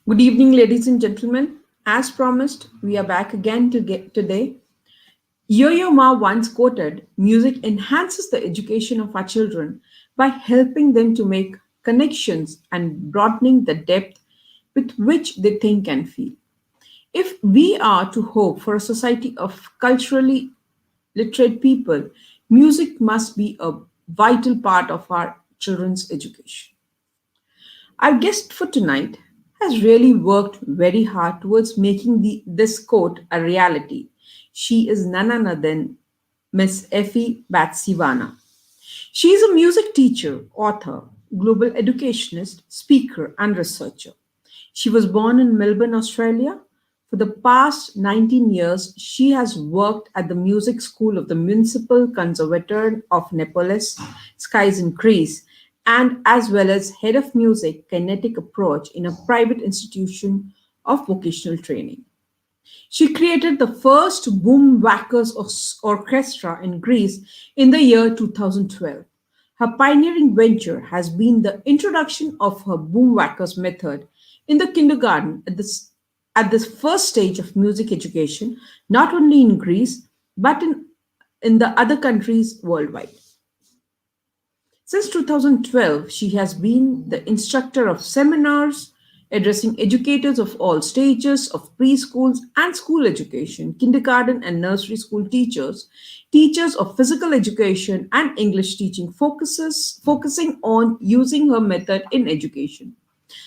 Good evening, ladies and gentlemen. As promised, we are back again today. Yo-Yo Ma once quoted, "Music enhances the education of our children by helping them to make connections and broadening the depth with which they think and feel." If we are to hope for a society of culturally literate people, music must be a vital part of our children's education. Our guest for tonight has really worked very hard towards making this quote a reality. She is none other than Miss Effie Bachtsevana. She is a music teacher, author, global educationist, speaker, and researcher. She was born in Melbourne, Australia. For the past 19 years, she has worked at the music school of the Municipal Conservatoire of Neapolis, Skies in Greece, and as well as head of music kinetic approach in a private institution of vocational training. She created the first boom whackers orchestra in Greece in the year 2012. Her pioneering venture has been the introduction of her boom whackers method in the kindergarten at this first stage of music education, not only in Greece but in the other countries worldwide. Since 2012, she has been the instructor of seminars addressing educators of all stages of preschools and school education, kindergarten and nursery school teachers, teachers of physical education and English teaching focusing on using her method in education.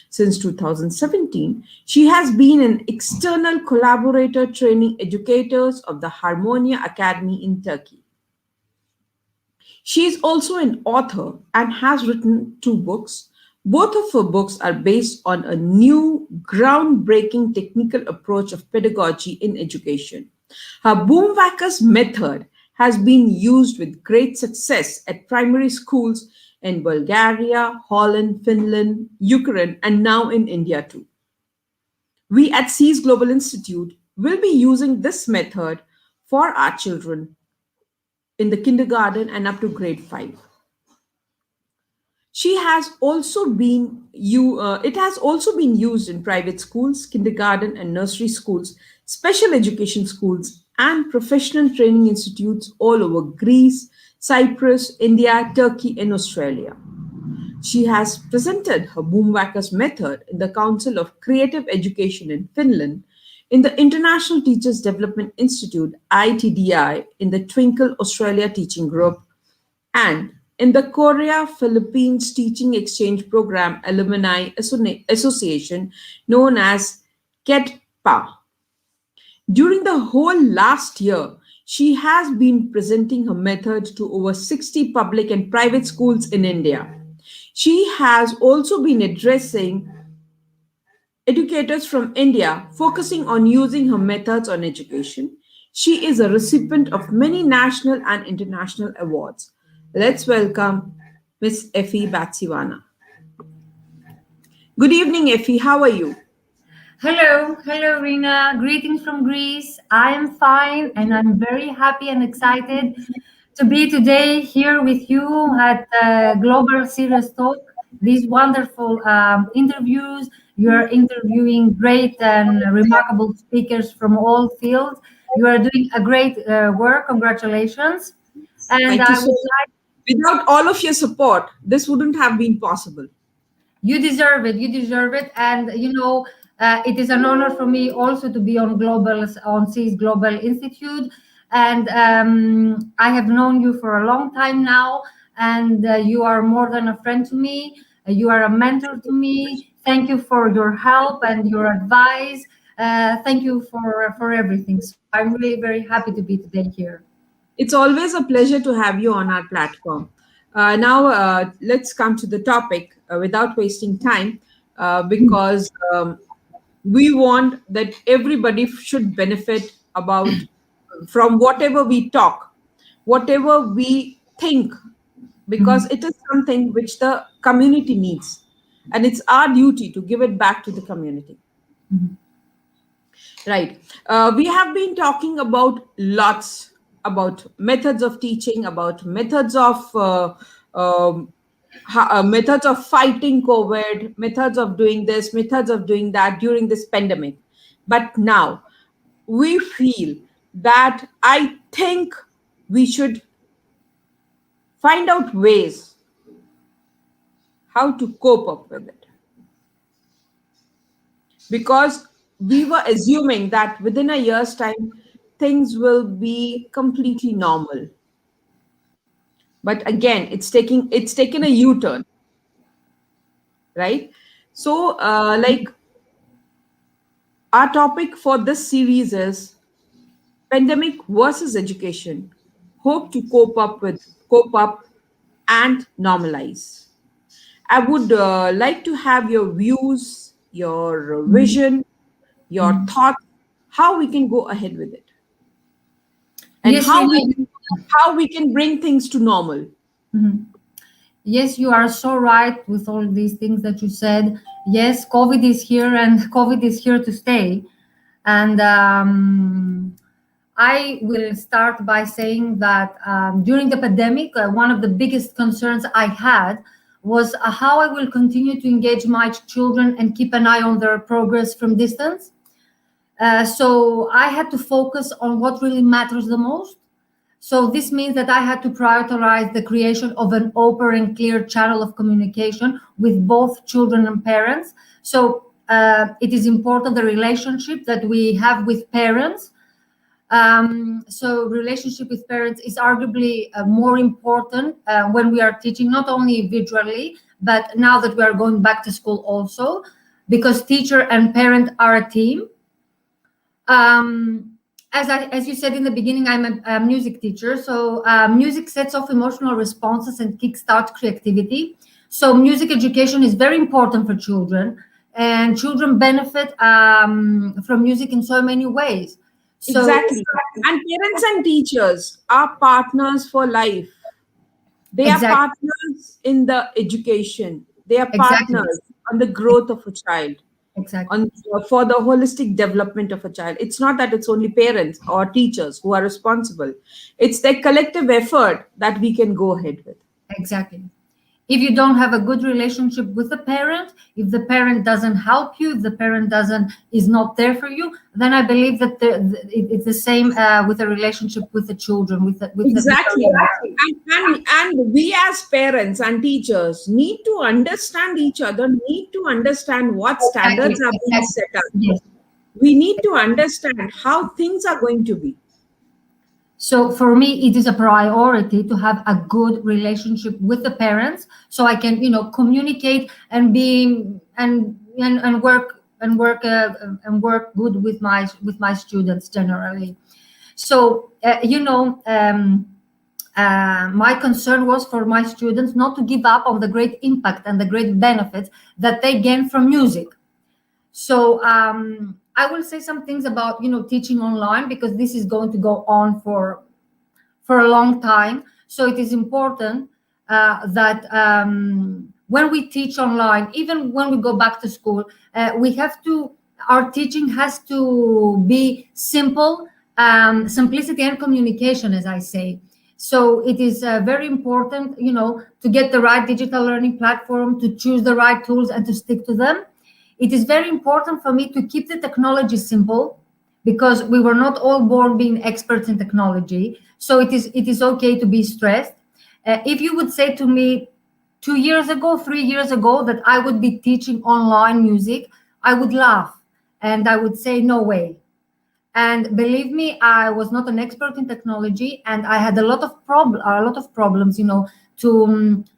Since 2017, she has been an external collaborator training educators of the Harmonia Academy in Turkey. She is also an author and has written two books. Both of her books are based on a new, groundbreaking technical approach of pedagogy in education. Her Boomwhackers method has been used with great success at primary schools in Bulgaria, Holland, Finland, Ukraine, and now in India too. We at SEAS Global Institute will be using this method for our children in the kindergarten and up to grade 5. It has also been used in private schools, kindergarten and nursery schools, special education schools, and professional training institutes all over Greece, Cyprus, India, Turkey, and Australia. She has presented her Boomwhackers method in the Council of Creative Education in Finland, in the International Teachers Development Institute ITDI, in the Twinkle Australia Teaching Group, and in the Korea Philippines Teaching Exchange Program Alumni Association known as KETPA. During the whole last year, she has been presenting her method to over 60 public and private schools in India. She has also been addressing educators from India, focusing on using her methods on education. She is a recipient of many national and international awards. Let's welcome Miss Effie Bachtsevana. Good evening, Effie. How are you? Hello, Rina. Greetings from Greece. I am fine and I'm very happy and excited to be today here with you at Global Serious Talk. These wonderful interviews. You are interviewing great and remarkable speakers from all fields. You are doing a great work. Congratulations. And Thank you I so would much. Without all of your support, this wouldn't have been possible. You deserve it. You deserve it. And it is an honor for me also to be on CIS Global Institute. And I have known you for a long time now, and you are more than a friend to me. You are a mentor to me. Thank you for your help and your advice. Thank you for everything. So I'm really very happy to be today here. It's always a pleasure to have you on our platform. Now, let's come to the topic without wasting time because we want that everybody should benefit about from whatever we talk, whatever we think, because it is something which the community needs. And it's our duty to give it back to the community. Right. We have been talking about lots about methods of teaching, about methods of methods of fighting COVID, methods of doing this, methods of doing that during this pandemic. But now we feel that I think we should find out ways how to cope up with it, because we were assuming that within a year's time things will be completely normal. But again, it's taken a U-turn, right? So like, our topic for this series is pandemic versus education, hope to cope up and normalize. I would like to have your views, your vision, your Mhm. thoughts, how we can go ahead with it, and Yes, how we can bring things to normal. Mhm. Yes, you are so right with all these things that you said. Yes, COVID is here and COVID is here to stay. And I will start by saying that during the pandemic, one of the biggest concerns I had was how I will continue to engage my children and keep an eye on their progress from distance. So I had to focus on what really matters the most. So this means that I had to prioritize the creation of an open and clear channel of communication with both children and parents. So it is important the relationship that we have with parents. So relationship with parents is arguably more important when we are teaching, not only visually, but now that we are going back to school also, because teacher and parent are a team. um, as you said in the beginning, I'm a music teacher. So music sets off emotional responses and kickstart creativity. So music education is very important for children, and children benefit from music in so many ways. So Exactly. And parents and teachers are partners for life. They are exactly, partners in the education. They are exactly, partners on the growth of a child, exactly. on for the holistic development of a child. It's not that it's only parents or teachers who are responsible. It's their collective effort that we can go ahead with. Exactly. If you don't have a good relationship with the parent, if the parent doesn't help you, if the parent doesn't is not there for you, then I believe that it's the same with a relationship with the children, with the Exactly. parents. And we as parents and teachers need to understand each other, need to understand what Exactly, standards are being exactly. set up. Yes. We need to understand how things are going to be. So for me, it is a priority to have a good relationship with the parents, so I can, communicate and be and work good with my students generally. So my concern was for my students not to give up on the great impact and the great benefits that they gain from music. So I will say some things about teaching online, because this is going to go on for a long time. So it is important that when we teach online, even when we go back to school, our teaching has to be simple, simplicity and communication, as I say. So it is very important, to get the right digital learning platform, to choose the right tools and to stick to them. It is very important for me to keep the technology simple, because we were not all born being experts in technology. So it is okay to be stressed. If you would say to me 2 years ago, 3 years ago, that I would be teaching online music, I would laugh and I would say no way. And believe me, I was not an expert in technology, and I had a lot of problems,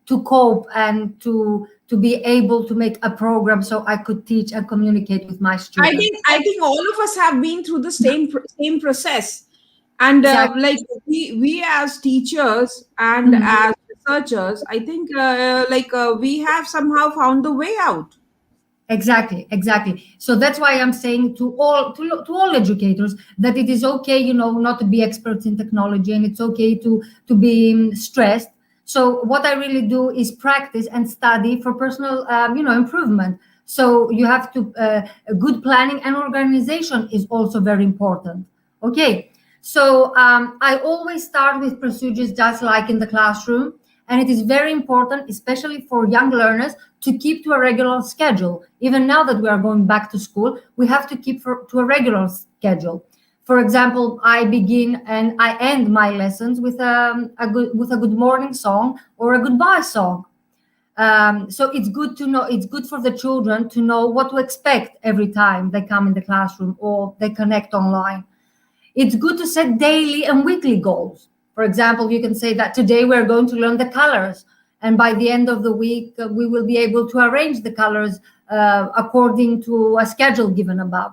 to cope and to be able to make a program so I could teach and communicate with my students. I think all of us have been through the same process, and Exactly. like, we as teachers and Mhm. as researchers, I think we have somehow found the way out. Exactly, exactly. So that's why I'm saying to all educators that it is okay, not to be experts in technology, and it's okay to be stressed. So what I really do is practice and study for personal, improvement. So you have to a good planning and organization is also very important. Okay. So I always start with procedures just like in the classroom. And it is very important, especially for young learners, to keep to a regular schedule. Even now that we are going back to school, we have to keep to a regular schedule. For example, I begin and I end my lessons with a good morning song or a goodbye song. So it's good to know, it's good for the children to know what to expect every time they come in the classroom or they connect online. It's good to set daily and weekly goals. For example, you can say that today we're going to learn the colors, and by the end of the week, we will be able to arrange the colors according to a schedule given above.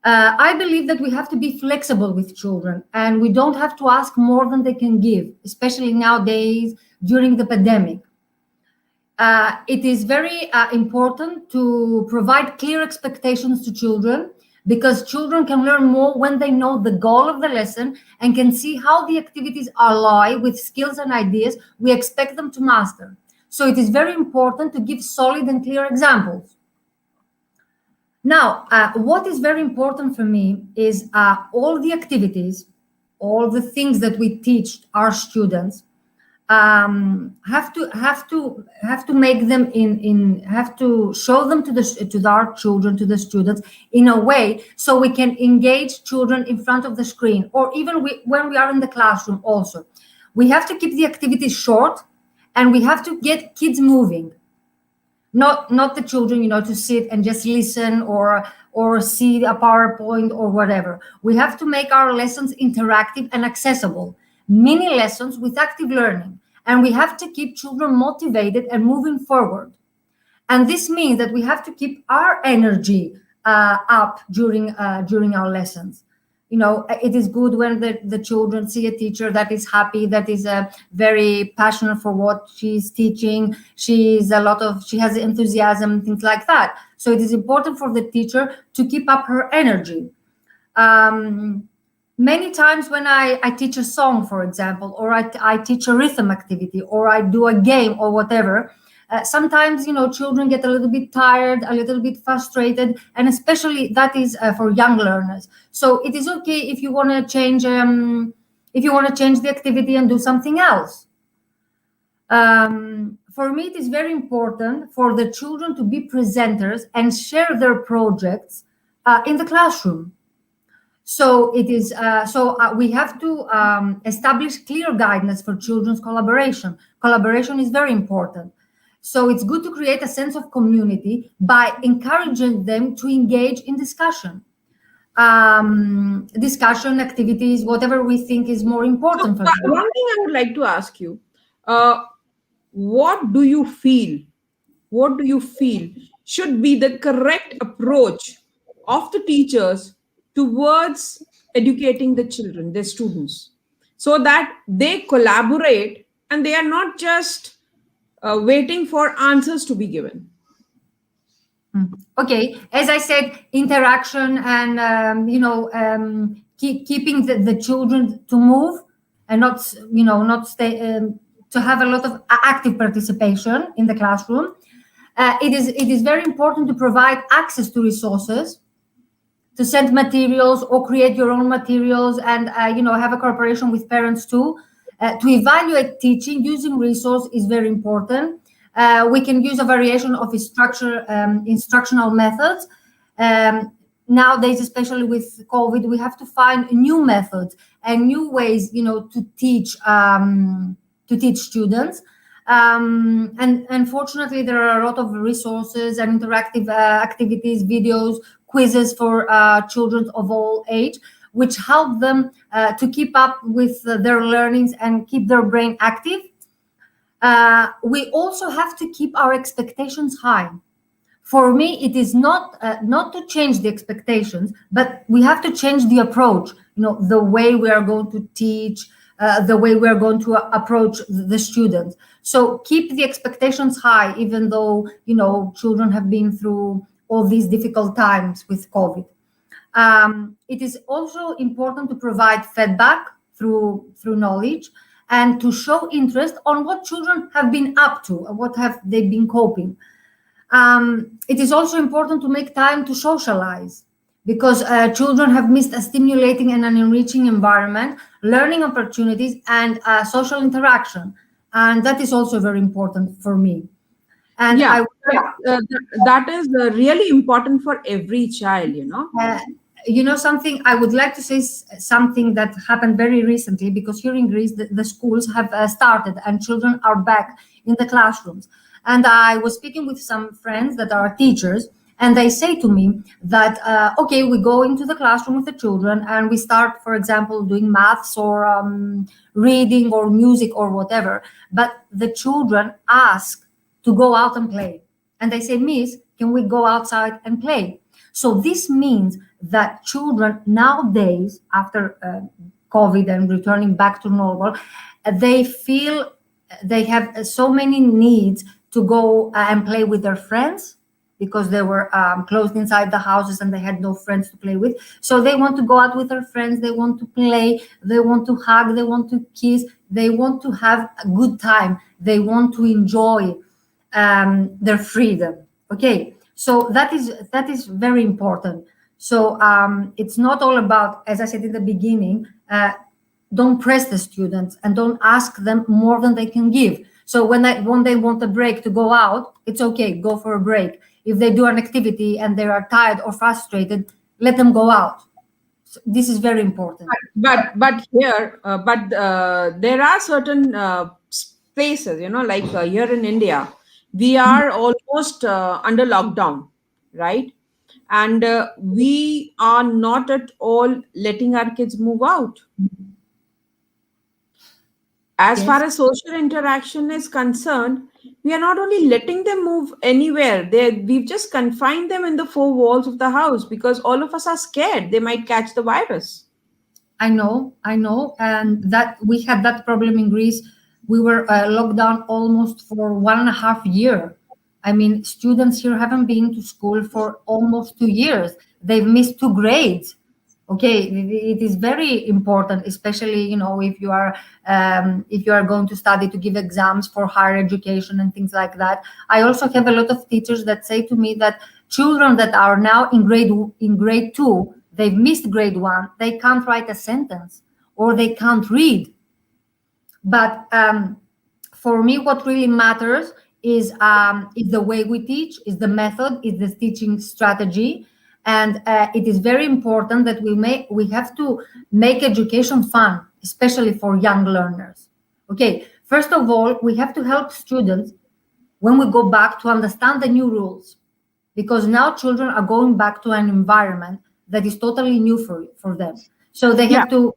I believe that we have to be flexible with children, and we don't have to ask more than they can give, especially nowadays during the pandemic. It is very important to provide clear expectations to children, because children can learn more when they know the goal of the lesson and can see how the activities ally with skills and ideas we expect them to master. So it is very important to give solid and clear examples. Now, what is very important for me is all the activities, all the things that we teach our students, have to make them have to show them to our children, to the students, in a way so we can engage children in front of the screen, or even when we are in the classroom. Also, we have to keep the activities short, and we have to get kids moving. Not the children, to sit and just listen or see a PowerPoint or whatever. We have to make our lessons interactive and accessible, mini lessons with active learning, and we have to keep children motivated and moving forward. And this means that we have to keep our energy up during our lessons. It is good when the children see a teacher that is happy, that is very passionate for what she's teaching. She has enthusiasm, things like that. So it is important for the teacher to keep up her energy. Many times when I teach a song, for example, or I teach a rhythm activity, or I do a game or whatever, sometimes, children get a little bit tired, a little bit frustrated, and especially that is for young learners. So it is okay if you want to change the activity and do something else. For me, it is very important for the children to be presenters and share their projects in the classroom. So it is. We have to establish clear guidance for children's collaboration. Collaboration is very important. So it's good to create a sense of community by encouraging them to engage in discussion activities, whatever we think is more important for them. One thing I would like to ask you, what do you feel? What do you feel should be the correct approach of the teachers towards educating the children, their students, so that they collaborate and they are not just waiting for answers to be given? Okay, as I said, interaction and keeping the children to move and not stay to have a lot of active participation in the classroom. It is very important to provide access to resources, to send materials or create your own materials, and have a cooperation with parents too. To evaluate teaching using resource is very important. We can use a variation of instructional methods. Nowadays, especially with COVID, we have to find new methods and new ways, to teach students. And unfortunately, there are a lot of resources and interactive activities, videos, quizzes for children of all age, which help them to keep up with their learnings and keep their brain active. We also have to keep our expectations high. For me, it is not to change the expectations, but we have to change the approach, the way we are going to teach, the way we are going to approach the students. So keep the expectations high, even though, children have been through all these difficult times with COVID. It is also important to provide feedback through knowledge, and to show interest on what children have been up to and what have they been coping. It is also important to make time to socialize, because children have missed a stimulating and an enriching environment, learning opportunities, and social interaction. and that is also very important for me. And Yeah, I would like, that is really important for every child, you know. uh, something I would like to say, something that happened very recently, because here in Greece the schools have started and children are back in the classrooms. And I was speaking with some friends that are teachers, and they say to me that okay, we go into the classroom with the children and we start, for example, doing maths or reading or music or whatever, but the children ask to go out and play. And they say, Miss, can we go outside and play? So this means that children nowadays, after COVID and returning back to normal, they feel they have so many needs to go and play with their friends, because they were closed inside the houses and they had no friends to play with. So they want to go out with their friends, they want to play, they want to hug, they want to kiss, they want to have a good time, they want to enjoy their freedom. Okay, so that is very important. So it's not all about, as I said in the beginning, don't press the students and don't ask them more than they can give. So when they want a break to go out, it's okay, go for a break. If they do an activity and they are tired or frustrated, let them go out. So this is very important. But there are certain spaces, you know, like here in India, we are almost under lockdown, right? And we are not at all letting our kids move out. As far Yes, as social interaction is concerned, we are not only letting them move anywhere, we've just confined them in the four walls of the house because all of us are scared they might catch the virus. I know, and that we had that problem in Greece. We were locked down almost for 1.5 year. I mean, students here haven't been to school for almost 2 years. They've missed 2 grades. Okay, it is very important, especially if you are going to study to give exams for higher education and things like that. I also have a lot of teachers that say to me that children that are now in grade 2, they've missed grade 1, they can't write a sentence or they can't read. But for me, what really matters is the way we teach, is the method, is the teaching strategy, and it is very important that we have to make education fun, especially for young learners. Okay, first of all, we have to help students when we go back to understand the new rules, because now children are going back to an environment that is totally new for them. So they Yeah, have to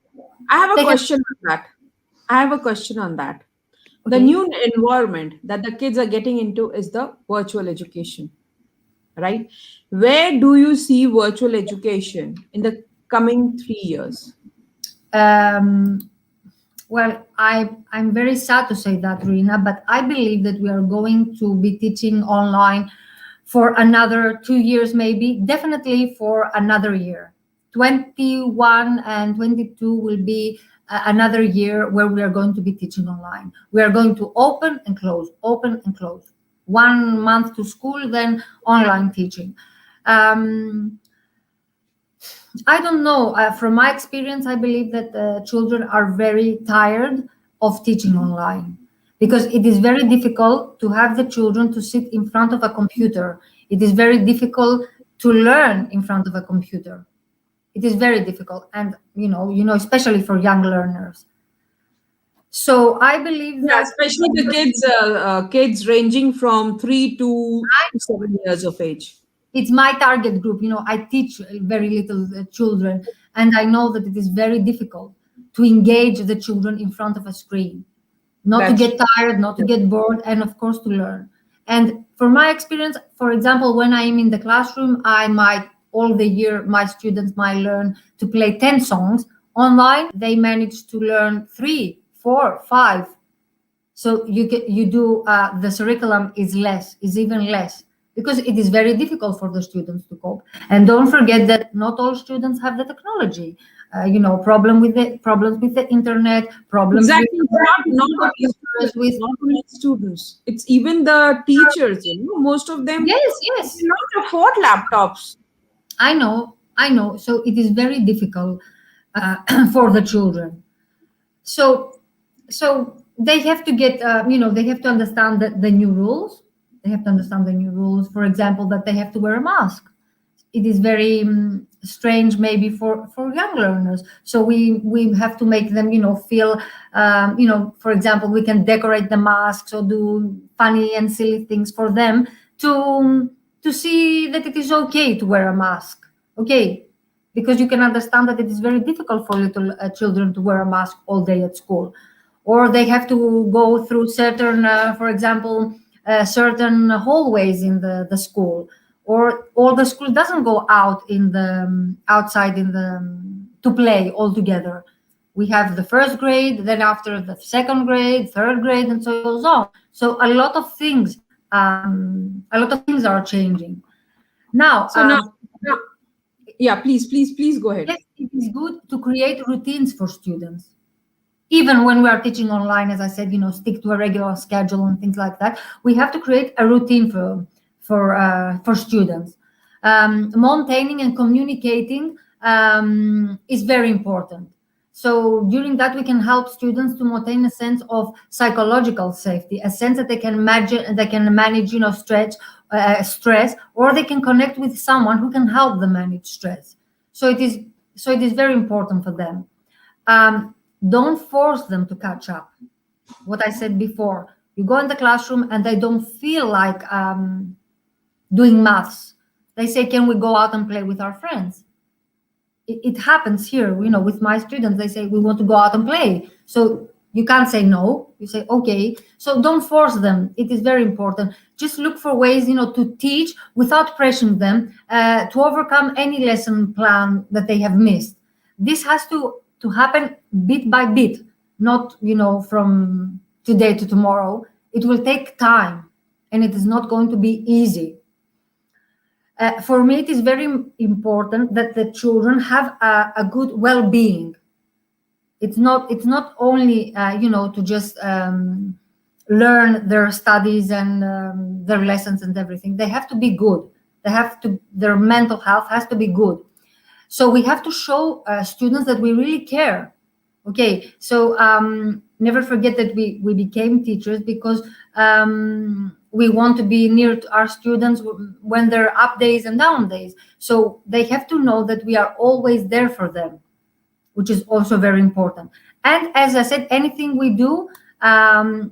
I have a they have question on that. I have a question on that. The okay. new environment that the kids are getting into is the virtual education, right? Where do you see virtual education in the coming 3 years? Um, well, I'm very sad to say that, Rina, but I believe that we are going to be teaching online for another 2 years, maybe, definitely for another year. 21 and 22 will be another year where we are going to be teaching online. We are going to open and close, open and close. 1 month to school, then online teaching. Um, I don't know. From my experience, I believe that children are very tired of teaching online, because it is very difficult to have the children to sit in front of a computer. It is very difficult to learn in front of a computer. It is very difficult, and especially for young learners. So I believe Yeah, that especially the kids ranging from 3 to 7 years of age. it's my target group. I teach very little children, and I know that it is very difficult to engage the children in front of a screen, not to That's get tired, not to get bored, and of course to learn. And for my experience, for example, when I am in the classroom, I might all the year my students might learn to play 10 songs. Online they manage to learn 3, 4, 5. So you do the curriculum is even less, because it is very difficult for the students to cope. And don't forget that not all students have the technology. Problems with the internet, problems with exactly. It's not only computers, students, with not only students. It's even the teachers. Most of them yes, yes. cannot afford laptops. I know. So it is very difficult for the children. So so they have to get, they have to understand the new rules. They have to understand the new rules. For example, that they have to wear a mask. It is very strange maybe for young learners, so we have to make them feel, for example, we can decorate the masks or do funny and silly things for them to see that it is okay to wear a mask. Okay, because you can understand that it is very difficult for little children to wear a mask all day at school, or they have to go through certain, for example, certain hallways in the school, or the school doesn't go out in the outside in the to play all together. We have the first grade, then after the second grade, third grade, and so it goes on. So a lot of things are changing now. So now, yeah, please go ahead. Yes, it is good to create routines for students. Even when we are teaching online, as I said, stick to a regular schedule and things like that. We have to create a routine for students. Maintaining and communicating is very important. So during that, we can help students to maintain a sense of psychological safety, a sense that they can manage, stress, or they can connect with someone who can help them manage stress. So it is very important for them. Don't force them to catch up. What I said before, you go in the classroom and they don't feel like doing maths. They say, can we go out and play with our friends? It happens here, with my students. They say, we want to go out and play. So you can't say no. You say, okay. So don't force them. It is very important. Just look for ways, to teach without pressuring them to overcome any lesson plan that they have missed. This has to happen bit by bit, not, from today to tomorrow. It will take time, and it is not going to be easy. For me, it is very important that the children have a good well-being. It's not only to just learn their studies and their lessons and everything. They have to be good. Their mental health has to be good. So we have to show students that we really care. Okay, so never forget that we became teachers because we want to be near to our students when there are up days and down days. So they have to know that we are always there for them, which is also very important. And as I said, anything we do,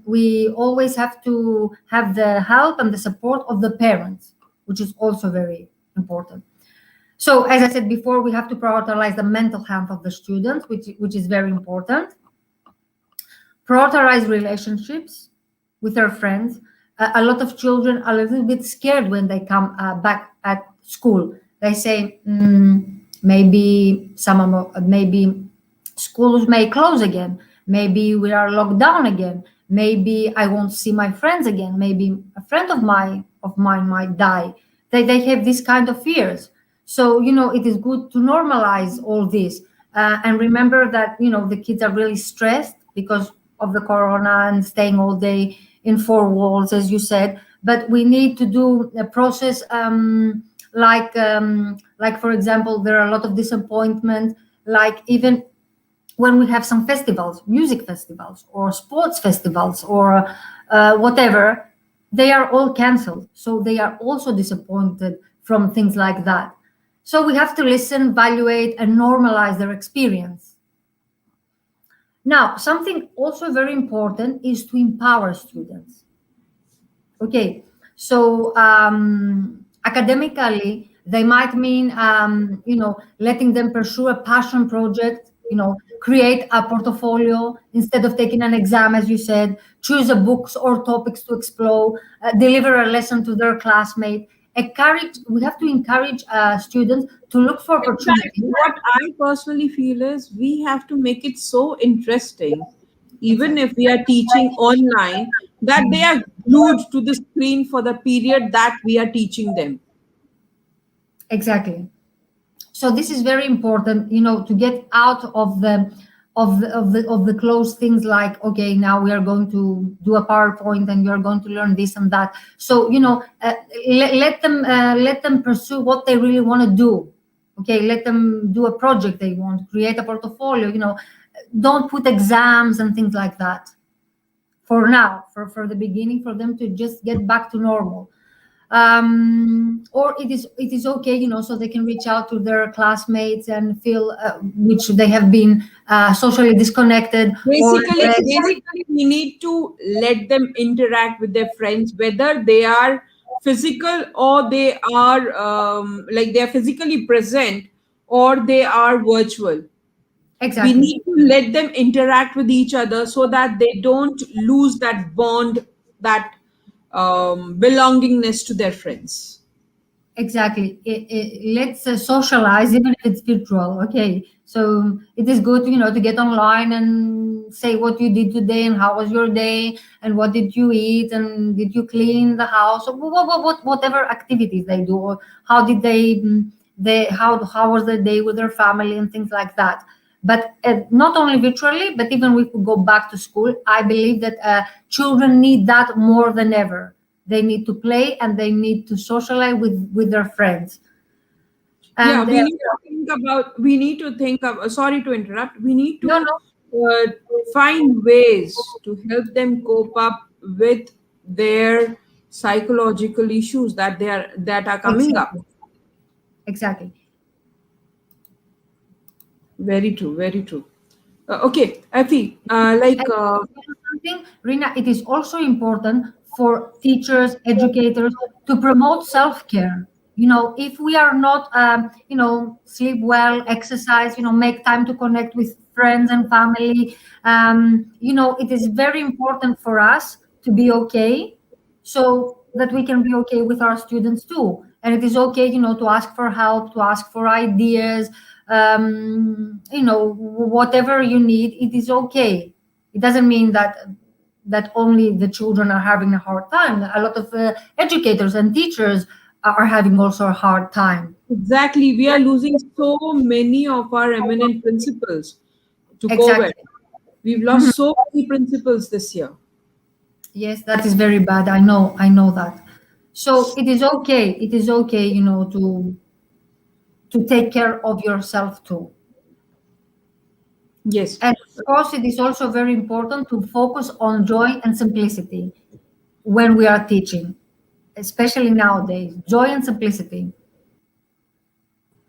we always have to have the help and the support of the parents, which is also very important. So as I said before, we have to prioritize the mental health of the students, which is very important. Prioritize relationships with their friends. A lot of children are a little bit scared when they come back at school. They say, maybe schools may close again. Maybe we are locked down again. Maybe I won't see my friends again. Maybe a friend of mine might die. They have these kind of fears. So, it is good to normalize all this and remember that, the kids are really stressed because of the corona and staying all day in four walls, as you said. But we need to do a process like, for example, there are a lot of disappointment, like even when we have some festivals, music festivals or sports festivals or whatever, they are all canceled. So they are also disappointed from things like that. So we have to listen, evaluate, and normalize their experience. Now, something also very important is to empower students. Okay, so academically, they might mean, letting them pursue a passion project, create a portfolio instead of taking an exam, as you said, choose a books or topics to explore, deliver a lesson to their classmate. We have to encourage students to look for In fact, opportunities. what I personally feel is we have to make it so interesting, even if we are teaching online, that they are glued to the screen for the period that we are teaching them. Exactly. So this is very important, to get out of the closed things like, okay, now we are going to do a PowerPoint and you're going to learn this and that. So let them pursue what they really want to do. Okay, let them do a project they want, create a portfolio. Don't put exams and things like that. for now, for the beginning, for them to just get back to normal. Or it is okay, so they can reach out to their classmates and feel which they have been socially disconnected, or Basically, we need to let them interact with their friends, whether they are physical or they are like they are physically present or they are virtual. We exactly. need to let them interact with each other so that they don't lose that bond, that belongingness to their friends. Exactly. Let's socialize, even if it's virtual. Okay. So it is good, to get online and say what you did today and how was your day and what did you eat and did you clean the house or whatever activities they do, or how did how was their day with their family and things like that. But not only virtually, but even if we go back to school, I believe that children need that more than ever. They need to play and they need to socialize with their friends. Yeah, And we need to think of, sorry to interrupt, we need no, to no, uh, find ways to help them cope up with their psychological issues that are coming up. exactly, exactly. Very true, very true. Okay, Effie, And something, Rina, it is also important for teachers, educators to promote self-care. If we are not, sleep well, exercise, make time to connect with friends and family, it is very important for us to be okay, so that we can be okay with our students too. And it is okay, to ask for help, to ask for ideas, whatever you need, it is okay. It doesn't mean that only the children are having a hard time. A lot of educators and teachers are having also a hard time. exactly, we are losing so many of our eminent principals to COVID. Exactly. We've Mhm. lost so many principals this year. Yes, that is very bad. I know that. So it is okay. It is okay, to take care of yourself too. Yes. And of course, it is also very important to focus on joy and simplicity when we are teaching, especially nowadays. Joy and simplicity.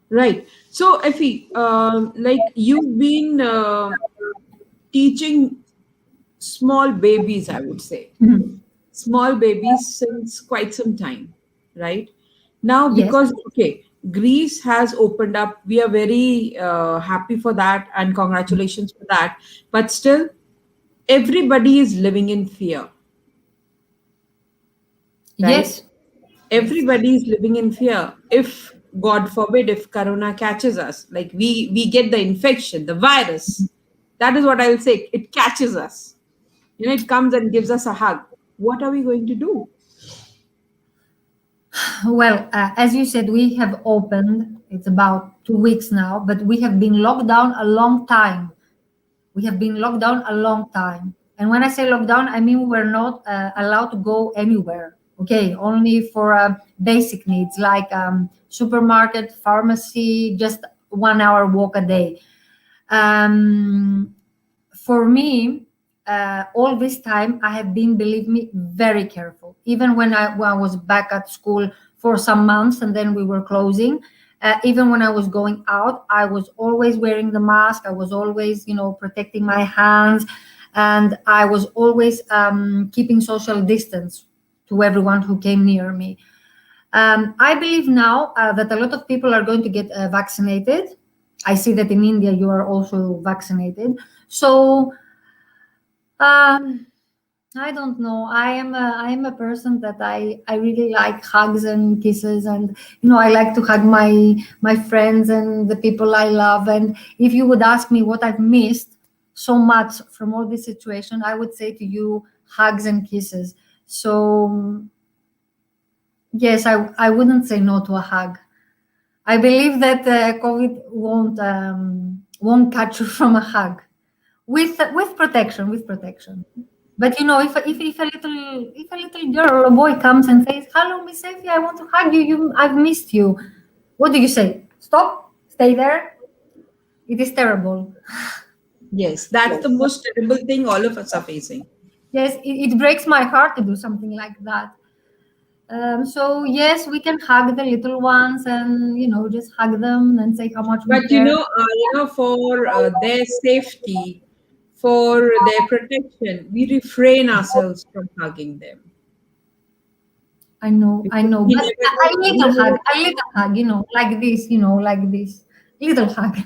Right. So, Effie, like you've been teaching small babies, I would say, Mhm. small babies since quite some time, right? Now, Yes, because, okay, Greece has opened up, we are very happy for that and congratulations for that. But still, everybody is living in fear, right? yes, yes, Everybody is living in fear. If, God forbid, if corona catches us, like we get the infection, the virus, that is what I'll say, it catches us, it comes and gives us a hug. What are we going to do? Well, as you said, we have opened, it's about 2 weeks now, but we have been locked down a long time. We have been locked down a long time. And when I say lockdown, I mean we're not allowed to go anywhere. Okay, only for basic needs like supermarket, pharmacy, just 1 hour walk a day. Um, for me, all this time I have been, believe me, very careful. Even when I was back at school for some months and then we were closing, even when I was going out, I was always wearing the mask. I was always, protecting my hands, and I was always keeping social distance to everyone who came near me. I believe now that a lot of people are going to get vaccinated. I see that in India you are also vaccinated. So um, I don't know. I am a person that I really like hugs and kisses, and I like to hug my friends and the people I love. And if you would ask me what I've missed so much from all this situation, I would say to you hugs and kisses. So yes, I wouldn't say no to a hug. I believe that COVID won't catch you from a hug, with protection, with protection. But if a little girl or boy comes and says, "Hello, Miss Effie, I want to hug you. I've missed you." What do you say? Stop. Stay there. It is terrible. Yes, that's the most terrible thing all of us are facing. Yes, it breaks my heart to do something like that. So yes, we can hug the little ones and just hug them and say how much we But care. for their safety, for their protection, we refrain ourselves from hugging them. I Because know, we but never a know, little hug, like this, like this, little hug.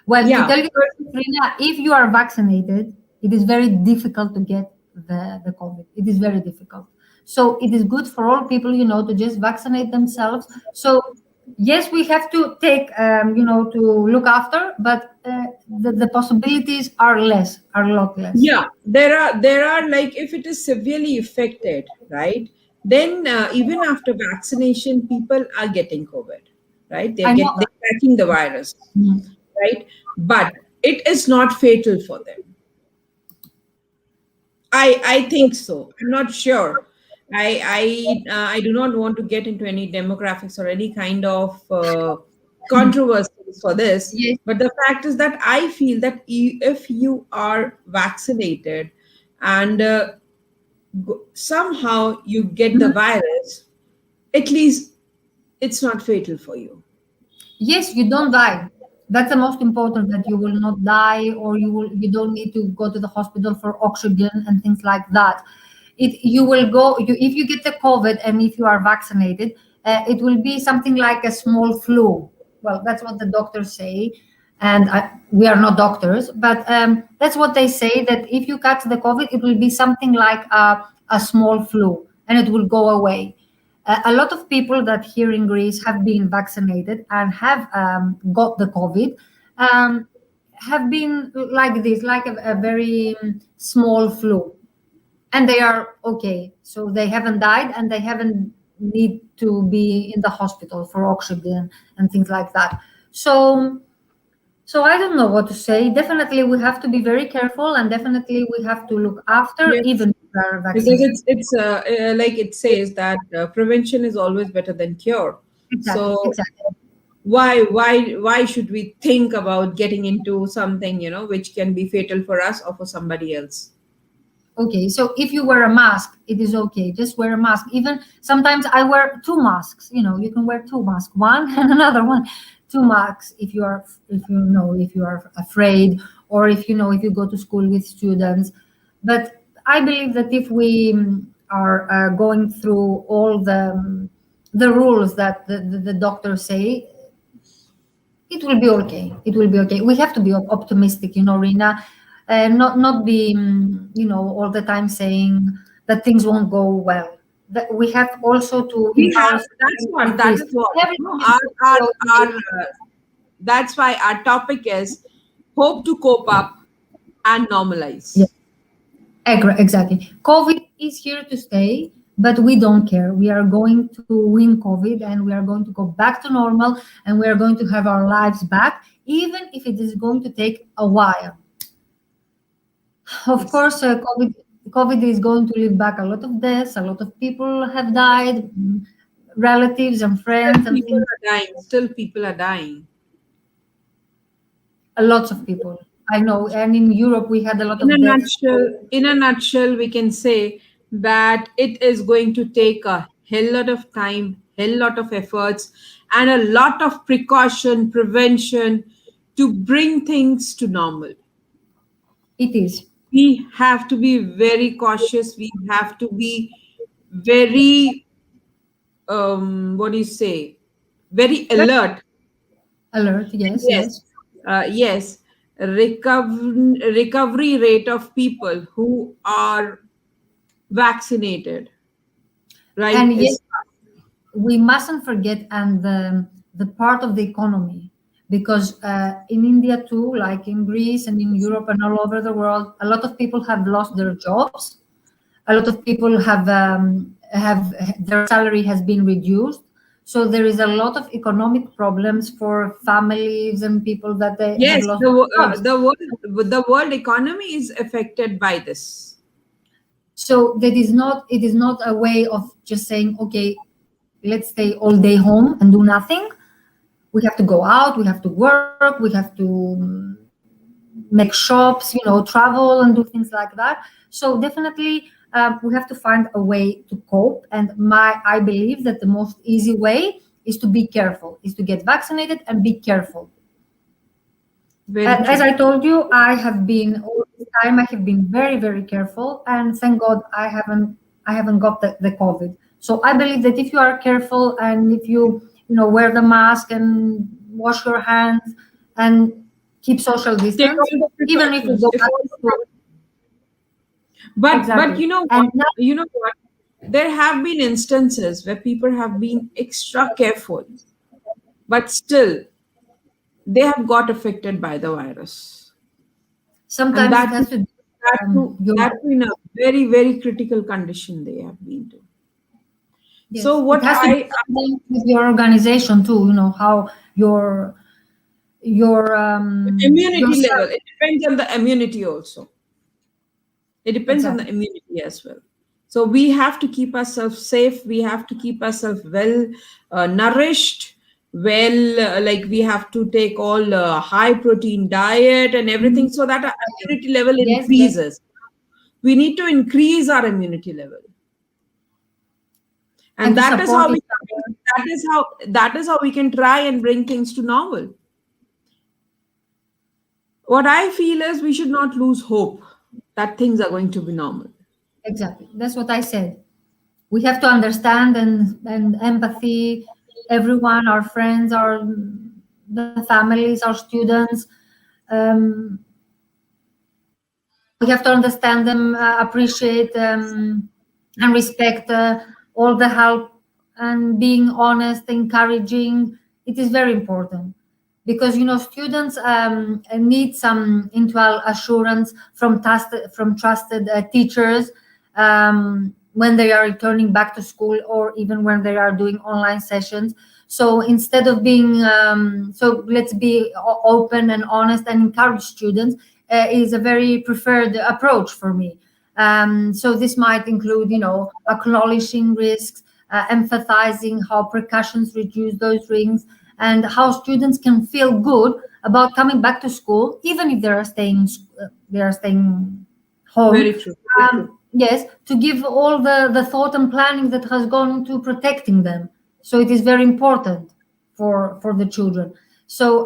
Well, to yeah, tell you, the truth, Rina, if you are vaccinated, it is very difficult to get the COVID. It is very difficult. So it is good for all people, to just vaccinate themselves. So yes, we have to take, to look after, but the possibilities are a lot less. yeah, there are like if it is severely affected, right? Then even after vaccination, people are getting COVID, right? I know that. They're catching the virus, Mhm. right? But it is not fatal for them. I think so. I'm not sure. I do not want to get into any demographics or any kind of controversies for this. Yes. But the fact is that I feel that if you are vaccinated and somehow you get the Mhm. virus, at least it's not fatal for you. Yes, you don't die. That's the most important, that you will not die, or you don't need to go to the hospital for oxygen and things like that. You will go, if you get the COVID and if you are vaccinated, it will be something like a small flu. Well, that's what the doctors say, and we are not doctors, but that's what they say, that if you catch the COVID, it will be something like a small flu, and it will go away. A lot of people that here in Greece have been vaccinated and have got the COVID, um, have been like this, like a very small flu, and they are okay. So they haven't died, and they haven't need to be in the hospital for oxygen and things like that. So, so I don't know what to say. Definitely, we have to be very careful, and definitely we have to look after, Yes, even if we are because vaccinated. it's like it says that prevention is always better than cure. Exactly, So exactly. why should we think about getting into something which can be fatal for us or for somebody else? Okay, so if you wear a mask, it is okay. Just wear a mask. Even sometimes I wear two masks. You can wear two masks, one and another one, two masks. If you are afraid, or if you go to school with students. But I believe that if we are going through all the rules that the doctors say, it will be okay. It will be okay. We have to be optimistic, Rina, not be, all the time saying that things won't go well. That we have also to, We in our have that societies, is what everything is going to be our okay. that's why our topic is hope to cope up and Yeah, normalize. exactly. COVID is here to stay, but we don't care. We are going to win COVID, and we are going to go back to normal, and we are going to have our lives back, even if it is going to take a while. Of Yes, course, COVID is going to leave back a lot of deaths. A lot of people have died, relatives and still friends and people things. are dying. Still people are dying. Lots of people. I know. And in Europe, we had a lot In a of deaths. nutshell, we can say that it is going to take a hell lot of time, hell lot of efforts, and a lot of precaution, prevention to bring things to normal. It is. We have to be very cautious. We have to be very, what do you say, very Very alert. alert. Yes, Yes, yes. yes. Recovery rate of people who are vaccinated, right, And yes, is we mustn't forget, and the part of the economy, because in India too, like in Greece and in Europe and all over the world, a lot of people have lost their jobs. A lot of people have their salary has been reduced, so there is a lot of economic problems for families and people that they have yes, lost jobs. the world economy is affected by this. So that is not it is not a way of just saying, okay, let's stay all day home and do nothing. We have to go out, we have to work, we have to make shops, travel and do things like that. So definitely we have to find a way to cope. And I believe that the most easy way is to be careful, is to get vaccinated and be careful. Very And as true. I told you, I have been all this time. I have been very, very careful, and thank God I haven't got the COVID. So I believe that if you are careful and if you wear the mask and wash your hands and keep social Take distance, all the even if we precautions. go If back all to the school, but exactly. you know what? And now, You know what? There have been instances where people have been extra careful, but still they have got affected by the virus, and sometimes it that has to do that too your that too in a very very critical condition they have been to. So yes, it what has to do I sometimes with your organization too. How your immunity level, self. it depends on the immunity also. It depends on the Exactly. immunity as well. So we have to keep ourselves safe. We have to keep ourselves well nourished. Well, like we have to take all high protein diet and everything so that our immunity level Yes, yes. increases. We need to increase our immunity level, And and to support each other. that is how we can try and bring things to normal. What I feel is we should not lose hope that things are going to be normal. Exactly. That's what I said. We have to understand and empathy, everyone, our friends, the families, our students. Um, we have to understand them, appreciate and respect all the help, and being honest, encouraging. It is very important because students need some internal assurance from trusted teachers when they are returning back to school, or even when they are doing online sessions. So instead of being so let's be open and honest and encourage students is a very preferred approach for me. So this might include, acknowledging risks, empathizing how precautions reduce those risks, and how students can feel good about coming back to school, even if they are staying home. Very true. Yes, to give all the thought and planning that has gone into protecting them. So it is very important for the children. So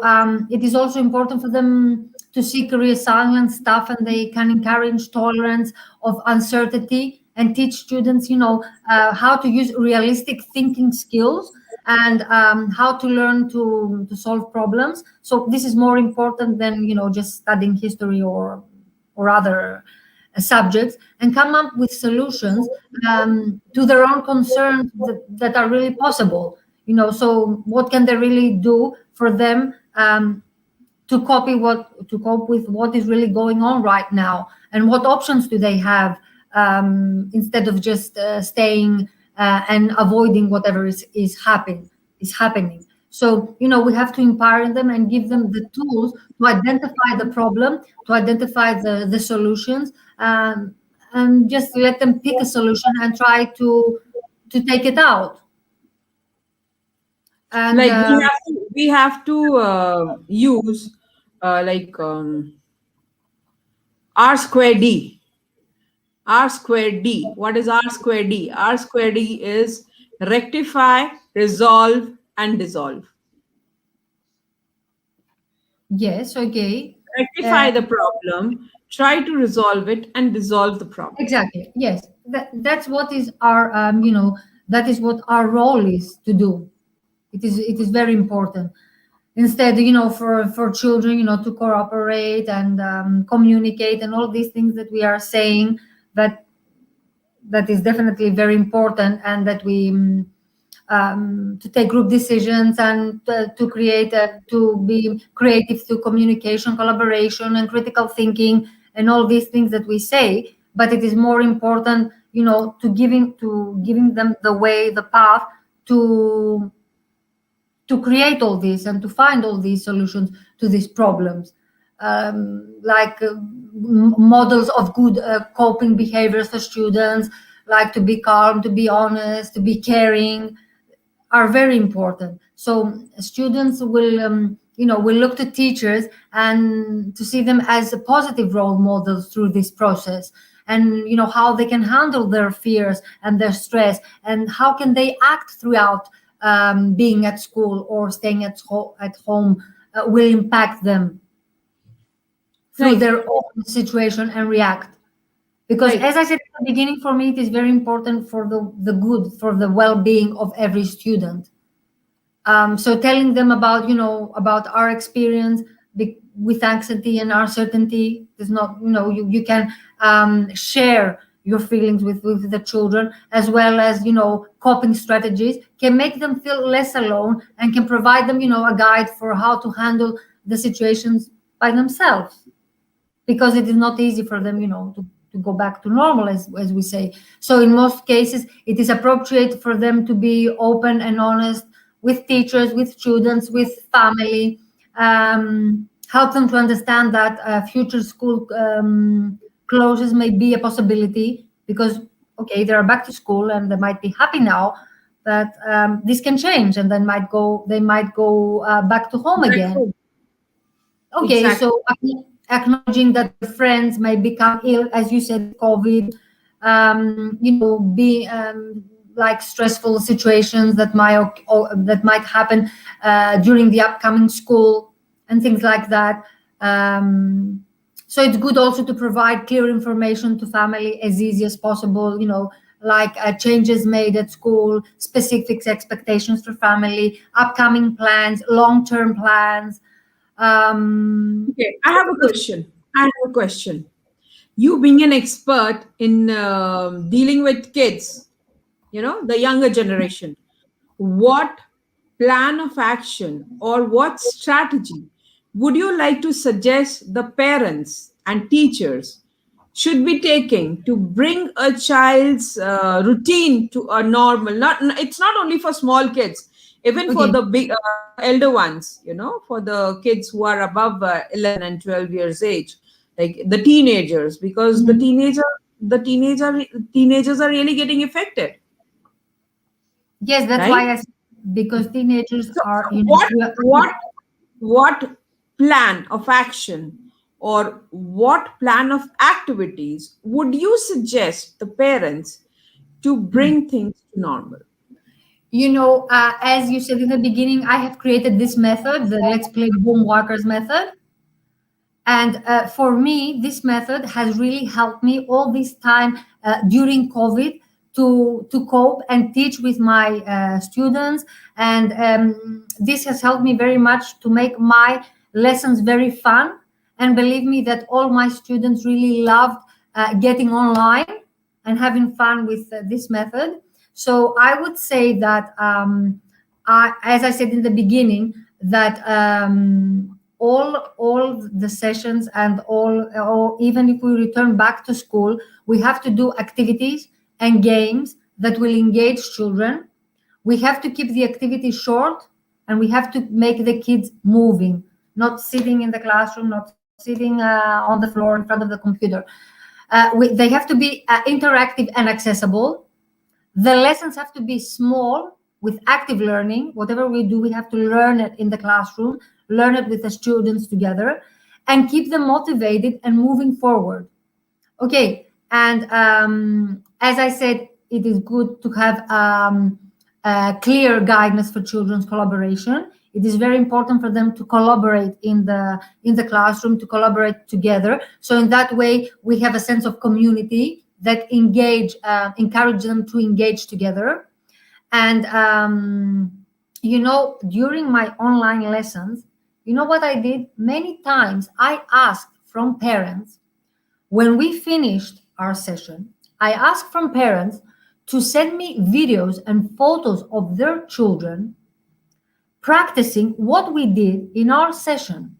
it is also important for them to seek resilient stuff, and they can encourage tolerance of uncertainty and teach students, how to use realistic thinking skills, and how to learn to solve problems. So this is more important than just studying history or other subjects, and come up with solutions to their own concerns that are really possible. So what can they really do for them to cope with what is really going on right now, and what options do they have, instead of just staying and avoiding whatever is happening. So we have to empower them and give them the tools to identify the problem, to identify the solutions, and just let them pick a solution and try to take it out. And Like we have to use like r square d. R square d. What is r square d? R square d is rectify, resolve, and dissolve. yes, okay. Rectify uh, the problem, try to resolve it, and dissolve the problem. Exactly. Yes. That's what is our that is what our role is to do. It is very important. Instead, for children, to cooperate and communicate and all these things that we are saying, that that is definitely very important, and that we to take group decisions, and to be creative through communication, collaboration, and critical thinking, and all these things that we say. But it is more important, to giving them the way, the path to create all this and to find all these solutions to these problems, like models of good coping behaviors for students, like to be calm, to be honest, to be caring, are very important. So students will we look to teachers and to see them as a positive role models through this process, and how they can handle their fears and their stress, and how can they act throughout being at school or staying at home will impact them through Right, their own situation and react. Because right. as I said at the beginning, for me it is very important for the good, for the well-being of every student. So telling them about about our experience with anxiety and uncertainty is not, you can share your feelings with the children, as well as coping strategies can make them feel less alone, and can provide them a guide for how to handle the situations by themselves, because it is not easy for them, to go back to normal, as we say. So in most cases, it is appropriate for them to be open and honest with teachers, with students, with family. Help them to understand that future school closures may be a possibility, because okay, they are back to school and they might be happy now, but this can change, and then they might go back to home Back again. home. Okay, Exactly. so acknowledging that their friends may become ill, as you said, with COVID, be like stressful situations that might happen during the upcoming school, and things like that. So it's good also to provide clear information to family as easy as possible. Like changes made at school, specific expectations for family, upcoming plans, long-term plans. Okay, I So have a question. I have a question. You being an expert in dealing with kids, the younger generation, what plan of action or what strategy would you like to suggest the parents and teachers should be taking to bring a child's routine to a normal? Not, it's not only for small kids, even for okay. the big elder ones, for the kids who are above 11 and 12 years age, like the teenagers, because Mhm. teenagers are really getting affected, Yes, that's right? why because teenagers So, are, so what we are, what plan of action or what plan of activities would you suggest the parents to bring things to normal? as you said in the beginning, I have created this method, the Let's Play Home Workers method. And for me, this method has really helped me all this time during COVID to cope and teach with my students. And this has helped me very much to make my lessons very fun. And believe me that all my students really loved getting online and having fun with this method. So I would say that, as I said in the beginning, that all the sessions and or even if we return back to school, we have to do activities and games that will engage children. We have to keep the activity short, and we have to make the kids moving, not sitting in the classroom, not sitting on the floor in front of the computer. They have to be interactive and accessible. The lessons have to be small with active learning. Whatever we do, we have to learn it in the classroom, learn it with the students together, and keep them motivated and moving forward. Okay. And as I said, it is good to have clear guidance for children's collaboration. It is very important for them to collaborate in the classroom, to collaborate together. So in that way, we have a sense of community that encourage them to engage together. And during my online lessons, what I did many times, I asked from parents. When we finished our session, I asked from parents to send me videos and photos of their children practicing what we did in our session.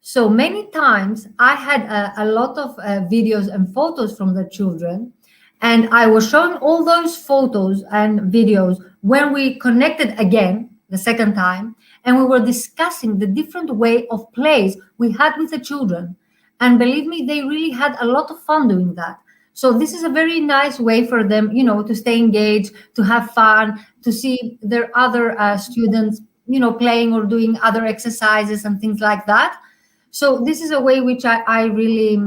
So many times I had a lot of videos and photos from the children, and I was showing all those photos and videos when we connected again the second time, and we were discussing the different way of plays we had with the children. And believe me, they really had a lot of fun doing that. So this is a very nice way for them, to stay engaged, to have fun, to see their other students playing or doing other exercises and things like that. So this is a way which I really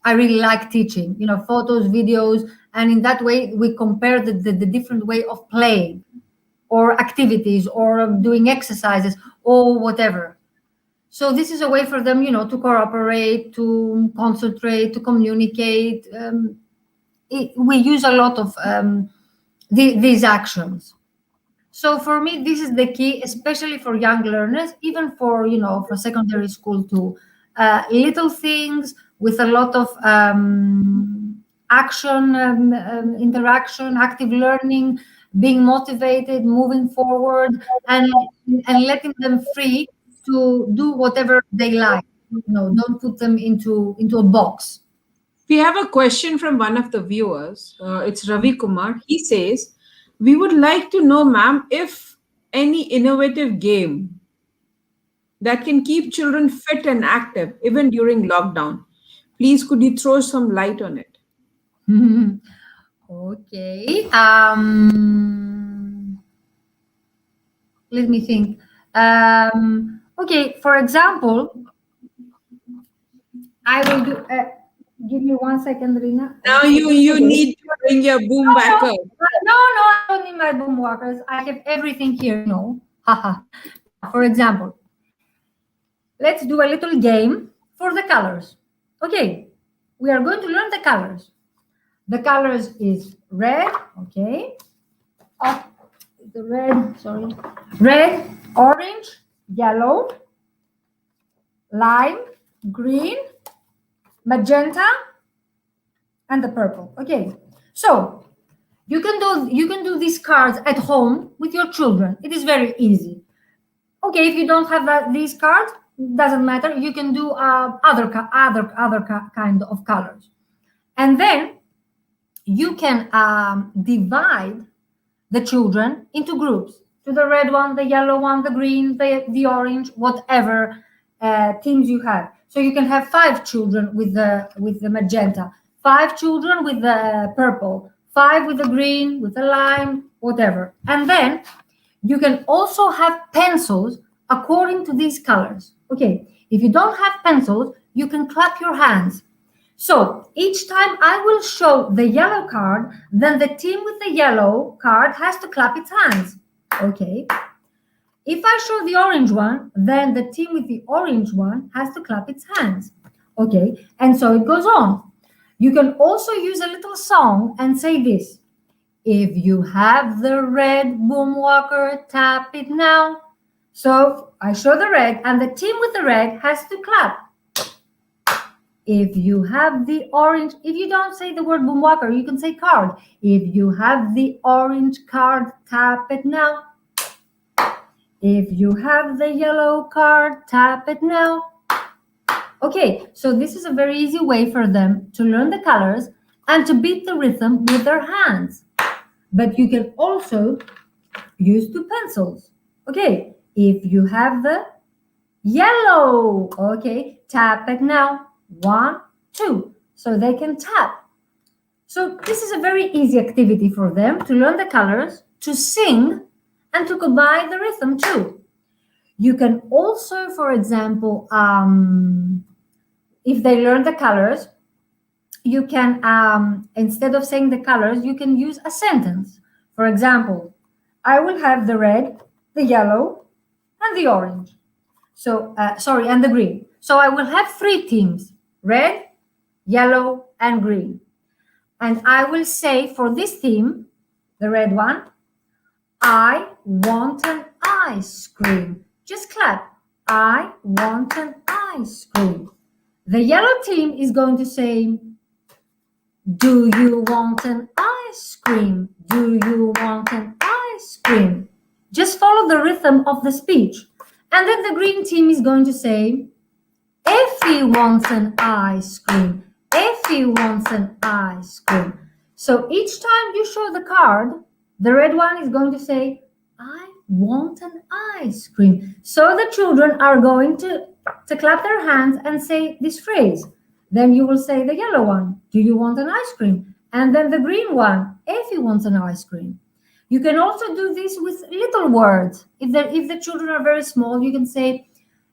like teaching, photos, videos, and in that way we compare the different way of playing or activities or doing exercises or whatever. So this is a way for them, to cooperate, to concentrate, to communicate. We use a lot of these actions. So for me, this is the key, especially for young learners, even for secondary school too. Little things with a lot of action, interaction, active learning, being motivated, moving forward, and letting them free to do whatever they like. Don't put them into a box. We have a question from one of the viewers. It's Ravi Kumar. He says, "We would like to know, ma'am, if any innovative game that can keep children fit and active even during lockdown. Please, could you throw some light on it?" Okay. Let me think. Okay. For example, I will do. Give me 1 second, Rina. Now you need to bring your boom back up. No, I don't need my boom walkers. I have everything here. No. Haha. Now, for example, let's do a little game for the colors. Okay. We are going to learn the colors. The colors is red. Okay. Oh, the red. Sorry. Red, orange, yellow, lime, green, magenta, and the purple. Okay, so you can do these cards at home with your children. It is very easy. Okay, if you don't have these cards, doesn't matter. You can do other kind of colors, and then you can divide the children into groups. To the red one, the yellow one, the green, the orange, whatever teams you have. So you can have 5 children with the magenta, 5 children with the purple, 5 with the green, with the lime, whatever. And then you can also have pencils according to these colors. Okay, if you don't have pencils, you can clap your hands. So each time I will show the yellow card, then the team with the yellow card has to clap its hands. Okay. If I show the orange one, then the team with the orange one has to clap its hands. Okay. And so it goes on. You can also use a little song and say this. If you have the red boom walker, tap it now. So I show the red and the team with the red has to clap. If you have the orange, if you don't say the word boom walker, you can say card. If you have the orange card, tap it now. If you have the yellow card, tap it now. Okay, so this is a very easy way for them to learn the colors and to beat the rhythm with their hands. But you can also use 2 pencils. Okay, if you have the yellow, okay, tap it now. 1, 2, so they can tap. So this is a very easy activity for them to learn the colors, to sing, and to combine the rhythm too. You can also, for example, if they learn the colors, you can, instead of saying the colors, you can use a sentence. For example, I will have the red, the yellow, and the orange. So, and the green. So I will have 3 teams, red, yellow, and green. And I will say for this team, the red one, I want an ice cream. Just clap. I want an ice cream. The yellow team is going to say, do you want an ice cream? Do you want an ice cream? Just follow the rhythm of the speech. And then the green team is going to say, Effie wants an ice cream. Effie wants an ice cream. So each time you show the card, the red one is going to say, I want an ice cream. So the children are going to clap their hands and say this phrase. Then you will say the yellow one, do you want an ice cream? And then the green one, Effie wants an ice cream. You can also do this with little words. If the children are very small, you can say,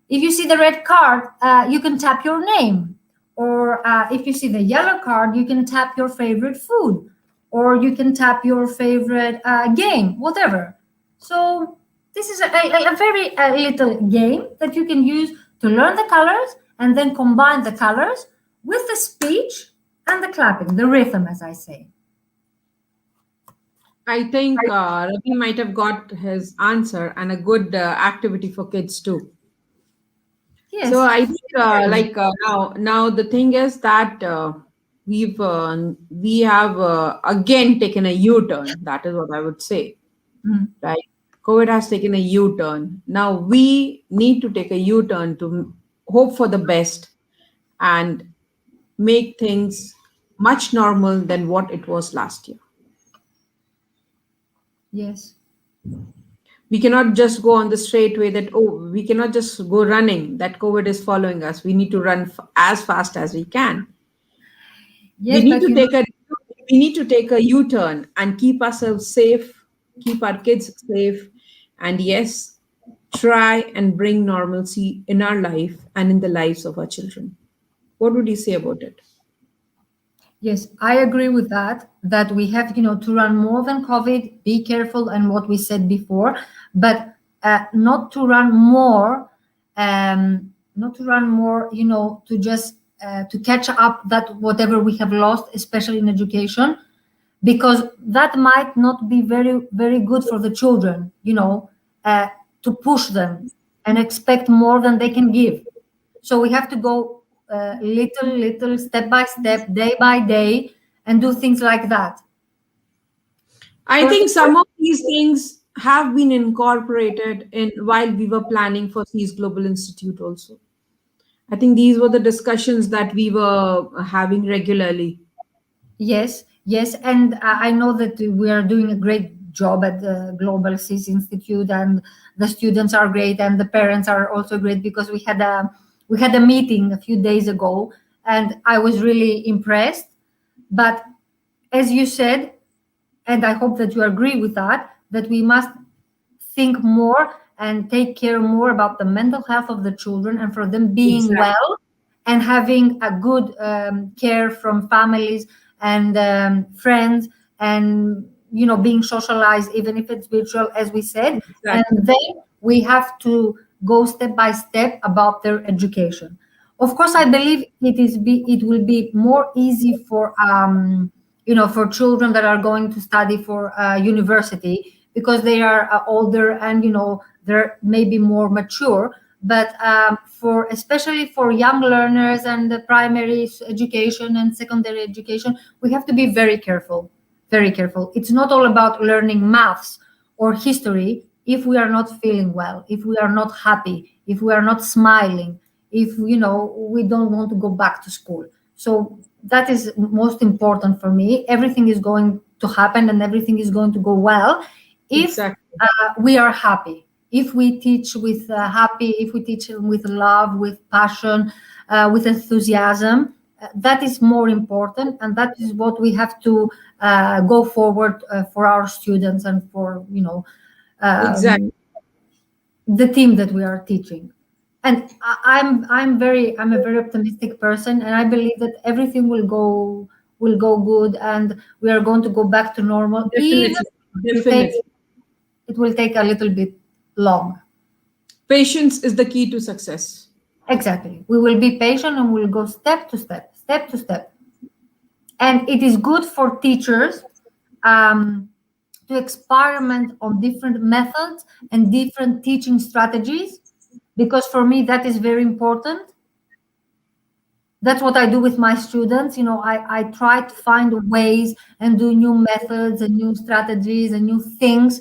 if you see the red card, you can tap your name. Or if you see the yellow card, you can tap your favorite food. Or you can tap your favorite game, whatever. So this is a very little game that you can use to learn the colors and then combine the colors with the speech and the clapping, the rhythm, as I say. I think Ravi might have got his answer and a good activity for kids too. So Yes, I think now the thing is that we have again taken a U-turn. That is what I would say, mm, right? COVID has taken a U-turn. Now we need to take a U-turn to hope for the best and make things much normal than what it was last year. yes, We cannot just go on the straight way that, oh, we cannot just go running, that COVID is following us. We need to run as fast as we can. We yes, need but to take a we need to take a U-turn and keep ourselves safe, keep our kids safe, and yes, try and bring normalcy in our life and in the lives of our children. What would you say about it? yes, I agree with that. That we have, to run more than COVID. Be careful, and what we said before, but not to run more, not to run more. To just to catch up that whatever we have lost, especially in education, because that might not be very very good for the children. Uh, to push them and expect more than they can give. So we have to go little, step by step, day by day, and do things like that. I First of think all, some of these things have been incorporated in while we were planning for Seas Global Institute also. I think these were the discussions that we were having regularly. yes, yes, and I know that we are doing a great job at the Global Seas Institute, and the students are great, and the parents are also great because we had a meeting a few days ago, and I was really impressed. But as you said, and I hope that you agree with that we must think more and take care more about the mental health of the children and for them being Exactly. well and having a good care from families and friends, and being socialized even if it's virtual, as we said. And Exactly. then we have to go step by step about their education. Of course, I believe it will be more easy for children that are going to study for university, because they are older and they're maybe more mature. But for especially for young learners and the primary education and secondary education, we have to be very careful, very careful. It's not all about learning maths or history if we are not feeling well, if we are not happy, if we are not smiling, if we don't want to go back to school. So that is most important for me. Everything is going to happen and everything is going to go well if Exactly. we are happy, if we teach with happy, if we teach with love, with passion, with enthusiasm. That is more important, and that is what we have to go forward for our students and for Exactly. um, the team that we are teaching. And I'm a very optimistic person, and I believe that everything will go good, and we are going to go back to normal, even Definitely. if Definitely. it will take a little bit long. Patience is the key to success. Exactly. We will be patient and we'll go step to step, step to step. And it is good for teachers um, to experiment on different methods and different teaching strategies, because for me that is very important. That's what I do with my students. I try to find ways and do new methods and new strategies and new things,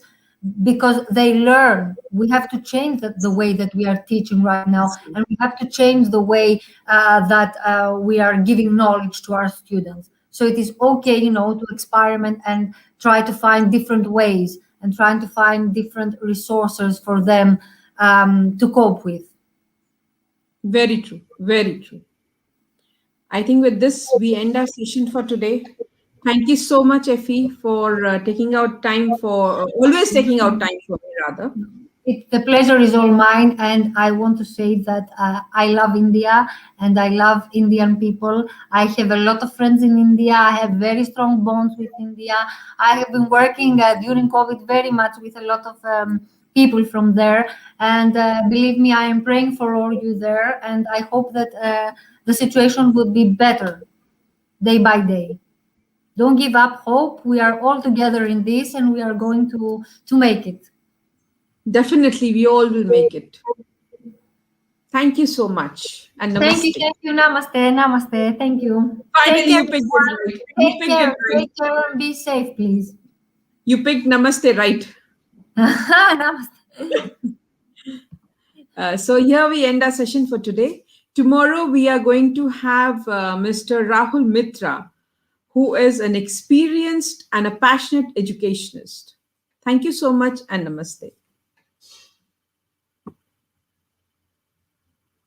because they learn. We have to change the way that we are teaching right now, and we have to change the way that we are giving knowledge to our students. So it is okay, to experiment and try to find different ways and trying to find different resources for them to cope with. Very true. Very true. I think with this, we end our session for today. Thank you so much, Effie, for taking out time for always taking out time for me, rather. The pleasure is all mine, and I want to say that I love India and I love Indian people. I have a lot of friends in India. I have very strong bonds with India. I have been working during COVID very much with a lot of people from there, and believe me, I am praying for all you there, and I hope that the situation would be better day by day. Don't give up hope. We are all together in this, and we are going to make it. Definitely, we all will make it. Thank you so much and Thank you, namaste. thank you. Namaste, namaste. Thank you. Take Finally, care, you picked it everyone. right. You Take picked it care. right. Take care and be safe, please. You picked namaste right. Namaste. So here we end our session for today. Tomorrow we are going to have Mr. Rahul Mitra, who is an experienced and a passionate educationist. Thank you so much and namaste.